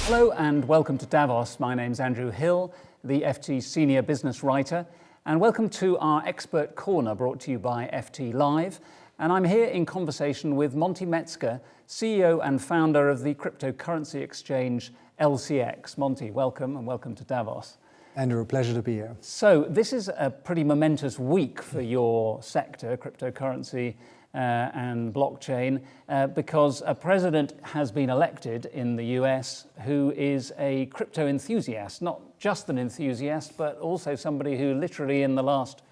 Hello and welcome to Davos. My name's Andrew Hill, the FT Senior Business Writer, and welcome to our Expert Corner brought to you by FT Live. And I'm here in conversation with Monty Metzger, CEO and founder of the cryptocurrency exchange LCX. Monty, welcome and welcome to Davos. Andrew, a pleasure to be here. So this is a pretty momentous week for your sector, cryptocurrency and blockchain, because a president has been elected in the US who is a crypto enthusiast, not just an enthusiast, but also somebody who literally in the last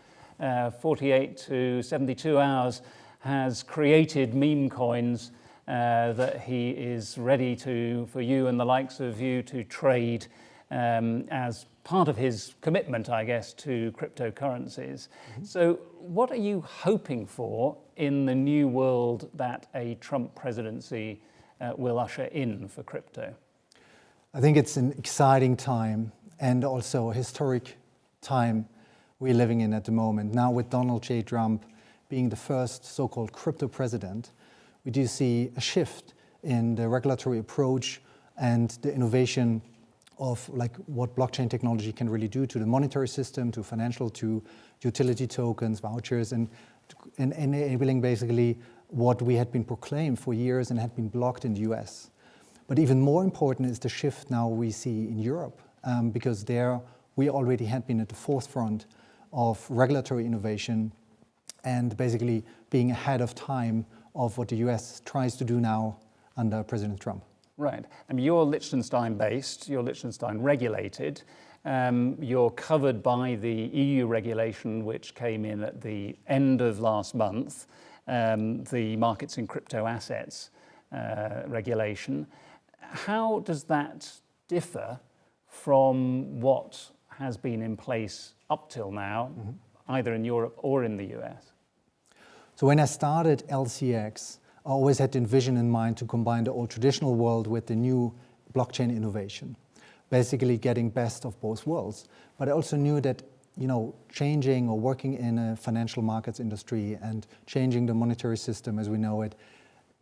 48 to 72 hours has created meme coins that he is ready for you and the likes of you to trade as part of his commitment, I guess, to cryptocurrencies. Mm-hmm. So what are you hoping for in the new world that a Trump presidency will usher in for crypto? I think it's an exciting time and also a historic time we're living in at the moment. Now with Donald J. Trump being the first so-called crypto president, we do see a shift in the regulatory approach and the innovation of like what blockchain technology can really do to the monetary system, to financial, to utility tokens, vouchers, and enabling basically what we had been proclaimed for years and had been blocked in the US. But even more important is the shift now we see in Europe, because there we already had been at the forefront of regulatory innovation and basically being ahead of time of what the US tries to do now under President Trump. Right. I mean, you're Liechtenstein-based, you're Liechtenstein-regulated. You're covered by the EU regulation, which came in at the end of last month, the Markets in Crypto Assets regulation. How does that differ from what has been in place up till now, mm-hmm. either in Europe or in the US? So when I started LCX, I always had the vision in mind to combine the old traditional world with the new blockchain innovation, basically getting best of both worlds. But I also knew that, changing or working in a financial markets industry and changing the monetary system as we know it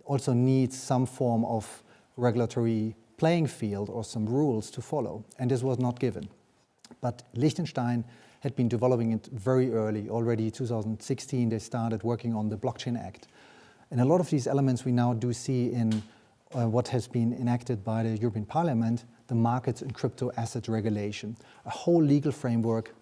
also needs some form of regulatory playing field or some rules to follow. And this was not given. But Liechtenstein had been developing it very early. Already 2016, they started working on the Blockchain Act. And a lot of these elements we now do see in what has been enacted by the European Parliament, the Markets in Crypto Assets Regulation, a whole legal framework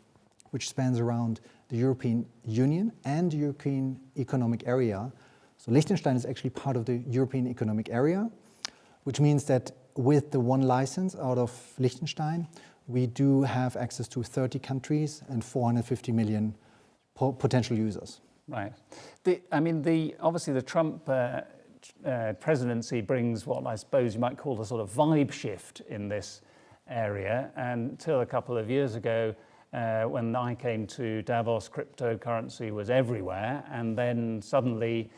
which spans around the European Union and the European Economic Area. So Liechtenstein is actually part of the European Economic Area, which means that with the one license out of Liechtenstein, we do have access to 30 countries and 450 million potential users. Right. Obviously the Trump presidency brings what I suppose you might call a sort of vibe shift in this area. And until a couple of years ago, when I came to Davos, cryptocurrency was everywhere. And then suddenly,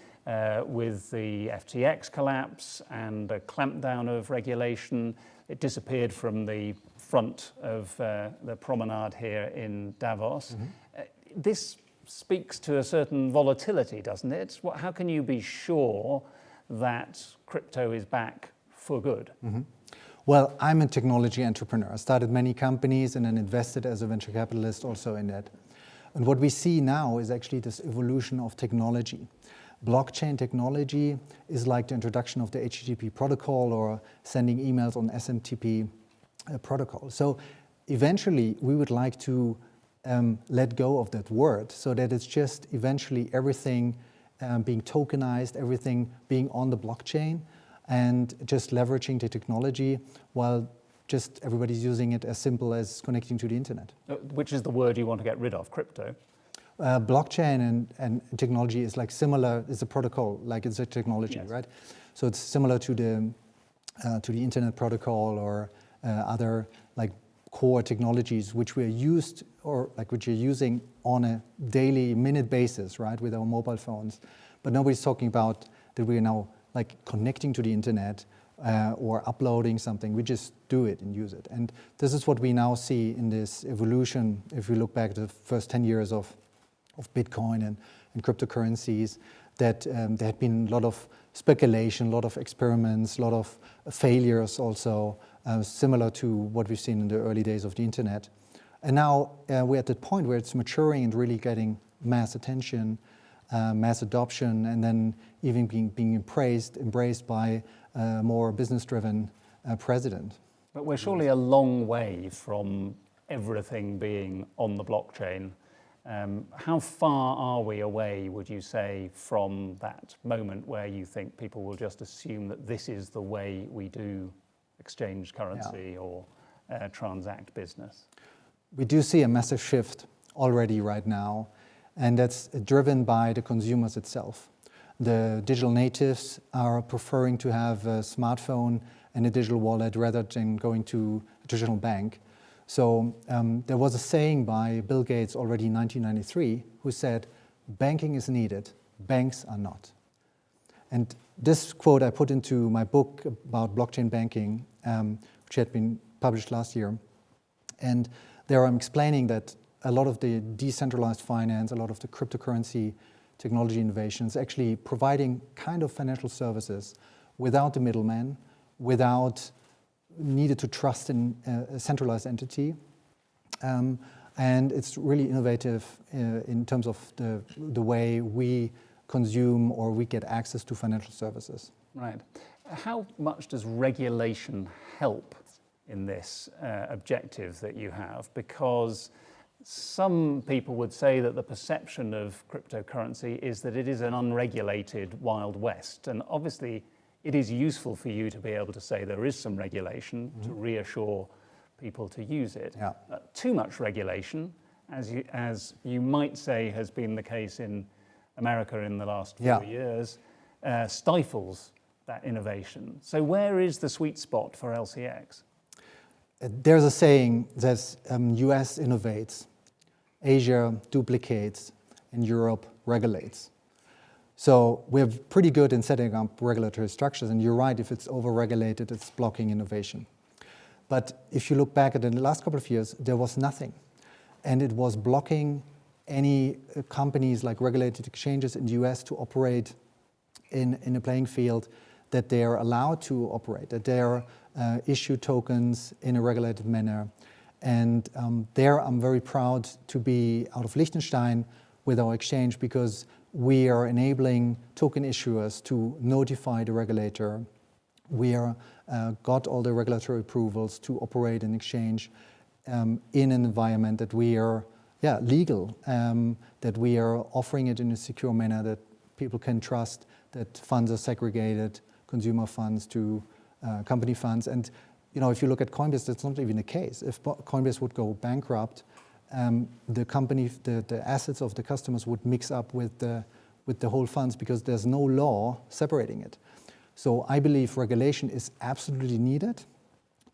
with the FTX collapse and the clampdown of regulation, it disappeared from the front of the promenade here in Davos. Mm-hmm. This speaks to a certain volatility, doesn't it? How can you be sure that crypto is back for good? Mm-hmm. Well, I'm a technology entrepreneur. I started many companies and then invested as a venture capitalist also in that. And what we see now is actually this evolution of technology. Blockchain technology is like the introduction of the HTTP protocol or sending emails on SMTP protocol. So eventually we would like to let go of that word so that it's just eventually everything being tokenized, everything being on the blockchain and just leveraging the technology while just everybody's using it as simple as connecting to the internet. Which is the word you want to get rid of, crypto? Blockchain and technology is like similar, it's a protocol, like it's a technology, yes. Right? So it's similar to the internet protocol or other like core technologies which we're used or like which you're using on a daily minute basis, right, with our mobile phones. But nobody's talking about that we are now like connecting to the internet or uploading something. We just do it and use it. And this is what we now see in this evolution. If we look back to the first 10 years of Bitcoin and cryptocurrencies, that there had been a lot of speculation, a lot of experiments, a lot of failures also, similar to what we've seen in the early days of the internet. And now we're at the point where it's maturing and really getting mass attention, mass adoption, and then even being embraced by a more business-driven president. But we're surely a long way from everything being on the blockchain. How far are we away, would you say, from that moment where you think people will just assume that this is the way we do exchange currency or transact business? We do see a massive shift already right now, and that's driven by the consumers itself. The digital natives are preferring to have a smartphone and a digital wallet rather than going to a traditional bank. So there was a saying by Bill Gates already in 1993 who said, "Banking is needed, banks are not." And this quote I put into my book about blockchain banking, which had been published last year. And there I'm explaining that a lot of the decentralized finance, a lot of the cryptocurrency technology innovations, actually providing kind of financial services without the middleman, without needed to trust in a centralized entity. And it's really innovative in terms of the way we consume or we get access to financial services. Right. How much does regulation help in this objective that you have? Because some people would say that the perception of cryptocurrency is that it is an unregulated Wild West. And obviously, it is useful for you to be able to say there is some regulation to reassure people to use it. Yeah. Too much regulation, as you might say has been the case in America in the last 4 years, stifles that innovation. So where is the sweet spot for LCX? There's a saying that US innovates, Asia duplicates, and Europe regulates. So we're pretty good in setting up regulatory structures, and you're right, if it's over-regulated, it's blocking innovation. But if you look back at the last couple of years, there was nothing. And it was blocking any companies like regulated exchanges in the US to operate in a playing field that they are allowed to operate, that they are issue tokens in a regulated manner. And there I'm very proud to be out of Liechtenstein with our exchange, because we are enabling token issuers to notify the regulator. We are got all the regulatory approvals to operate an exchange in an environment that we are legal, that we are offering it in a secure manner, that people can trust, that funds are segregated, consumer funds to company funds. And if you look at Coinbase, that's not even the case. If Coinbase would go bankrupt, the company, the assets of the customers would mix up with the whole funds, because there's no law separating it. So I believe regulation is absolutely needed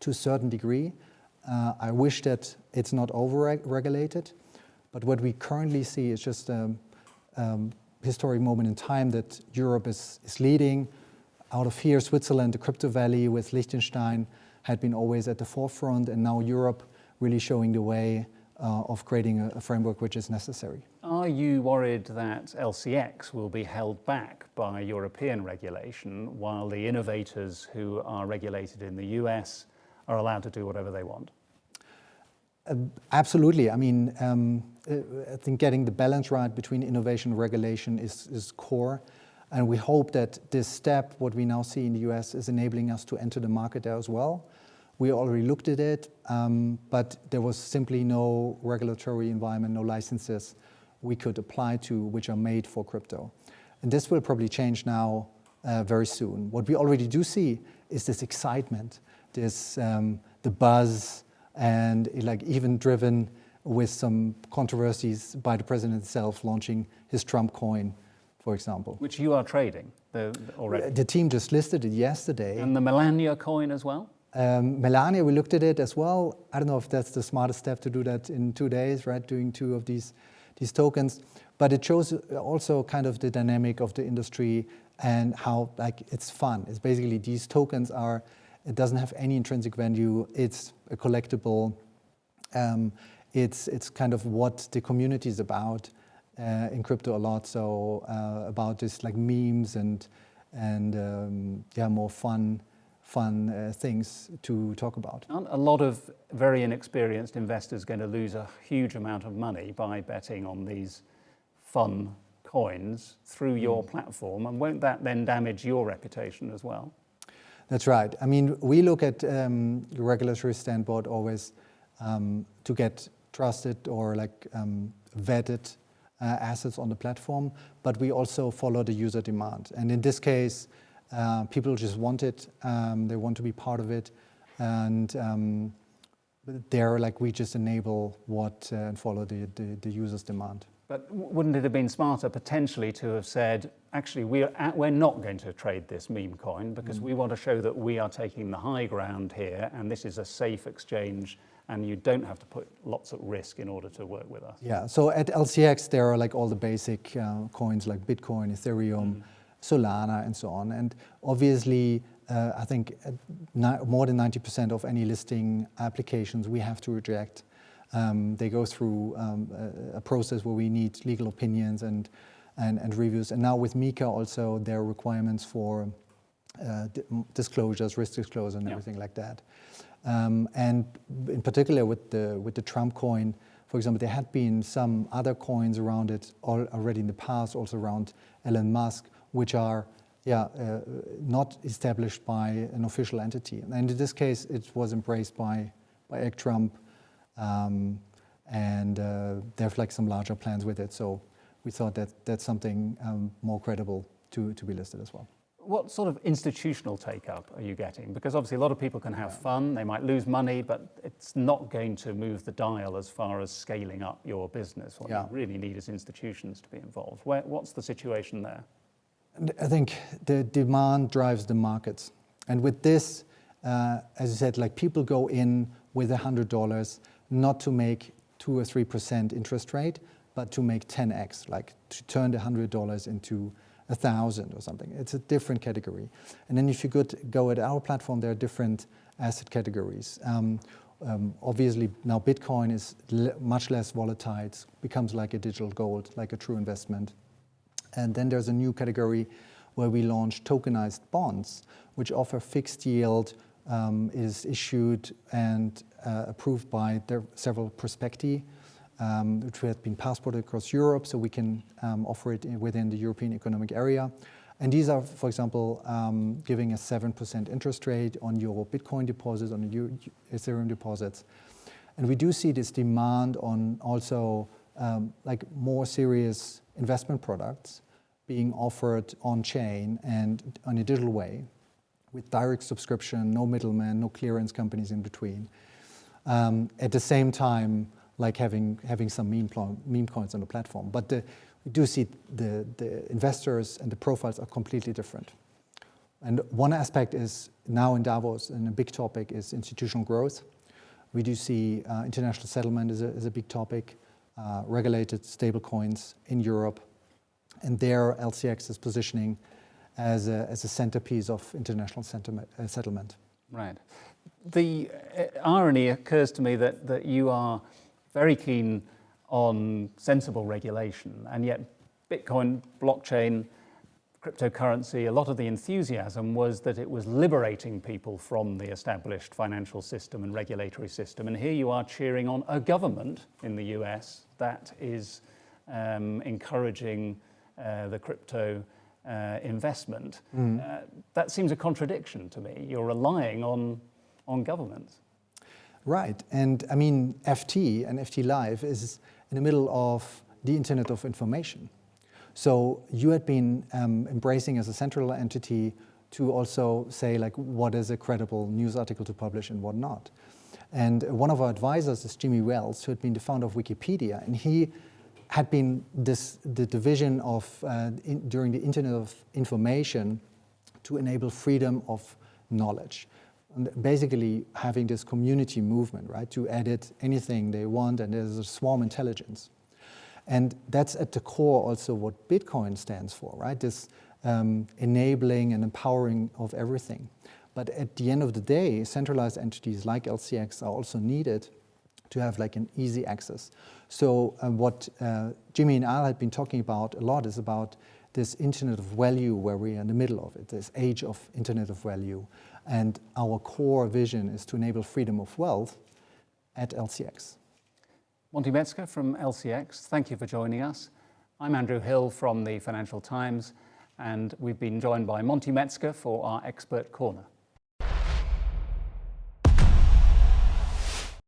to a certain degree. I wish that it's not over-regulated, but what we currently see is just a historic moment in time that Europe is leading. Out of here, Switzerland, the crypto valley with Liechtenstein had been always at the forefront, and now Europe really showing the way of creating a framework which is necessary. Are you worried that LCX will be held back by European regulation while the innovators who are regulated in the US are allowed to do whatever they want? Absolutely. I mean, I think getting the balance right between innovation and regulation is core. And we hope that this step, what we now see in the US, is enabling us to enter the market there as well. We already looked at it, but there was simply no regulatory environment, no licenses we could apply to which are made for crypto. And this will probably change now very soon. What we already do see is this excitement, this the buzz, and even driven with some controversies by the president himself launching his Trump coin, for example. Which you are trading already. The team just listed it yesterday. And the Melania coin as well? Melania, we looked at it as well. I don't know if that's the smartest step to do that in 2 days, right? Doing 2 of these tokens. But it shows also kind of the dynamic of the industry and how it's fun. It's basically these tokens it doesn't have any intrinsic value. It's a collectible. It's kind of what the community is about. in crypto a lot. So about this like memes and more fun things to talk about. Aren't a lot of very inexperienced investors going to lose a huge amount of money by betting on these fun coins through your platform? And won't that then damage your reputation as well? That's right. I mean, we look at the regulatory standpoint always to get trusted or like vetted assets on the platform, but we also follow the user demand. And in this case, people just want it, they want to be part of it, and they're like, we just enable what and follow the user's demand. But wouldn't it have been smarter potentially to have said, actually, we're not going to trade this meme coin because we want to show that we are taking the high ground here and this is a safe exchange and you don't have to put lots at risk in order to work with us? Yeah, so at LCX, there are like all the basic coins like Bitcoin, Ethereum, Solana, and so on. And obviously, I think more than 90% of any listing applications we have to reject. They go through a process where we need legal opinions and reviews. And now with MiCA also, there are requirements for disclosures, risk disclosure and everything like that. And in particular with the Trump coin, for example, there had been some other coins around it already in the past, also around Elon Musk, which are not established by an official entity. And in this case, it was embraced by Trump. And they have like some larger plans with it. So we thought that that's something more credible to be listed as well. What sort of institutional take-up are you getting? Because obviously a lot of people can have fun, they might lose money, but it's not going to move the dial as far as scaling up your business. What you really need is institutions to be involved. What's the situation there? I think the demand drives the markets. And with this, as I said, like people go in with $100, not to make 2 or 3% interest rate, but to make 10x, like to turn the $100 into 1,000 or something. It's a different category. And then if you could go at our platform, there are different asset categories. Obviously, now Bitcoin is much less volatile. It becomes like a digital gold, like a true investment. And then there's a new category where we launched tokenized bonds, which offer fixed yield, is issued and approved by several prospecti, which have been passported across Europe, so we can offer it within the European Economic Area. And these are, for example, giving a 7% interest rate on your Bitcoin deposits, on your Ethereum deposits. And we do see this demand on also like more serious investment products being offered on-chain and in a digital way with direct subscription, no middleman, no clearance companies in between. At the same time, like having some meme coins on the platform. But we do see the investors and the profiles are completely different. And one aspect is now in Davos, and a big topic is institutional growth. We do see international settlement is a big topic, regulated stable coins in Europe. And there LCX is positioning as a centerpiece of international settlement. Right. The irony occurs to me that you are very keen on sensible regulation, and yet Bitcoin, blockchain, cryptocurrency, a lot of the enthusiasm was that it was liberating people from the established financial system and regulatory system. And here you are cheering on a government in the US that is encouraging the crypto investment. That seems a contradiction to me. You're relying on governments. Right, and I mean, FT and FT Live is in the middle of the Internet of Information. So you had been embracing as a central entity to also say like what is a credible news article to publish and what not. And one of our advisors is Jimmy Wales, who had been the founder of Wikipedia, and he had been the division of during the Internet of Information to enable freedom of knowledge. And basically having this community movement, right, to edit anything they want, and there's a swarm intelligence. And that's at the core also what Bitcoin stands for, right? This enabling and empowering of everything. But at the end of the day, centralized entities like LCX are also needed to have like an easy access. So what Jimmy and Al had been talking about a lot is about this Internet of Value, where we are in the middle of it, this age of Internet of Value. And our core vision is to enable freedom of wealth at LCX. Monty Metzger from LCX, thank you for joining us. I'm Andrew Hill from the Financial Times, and we've been joined by Monty Metzger for our Expert Corner.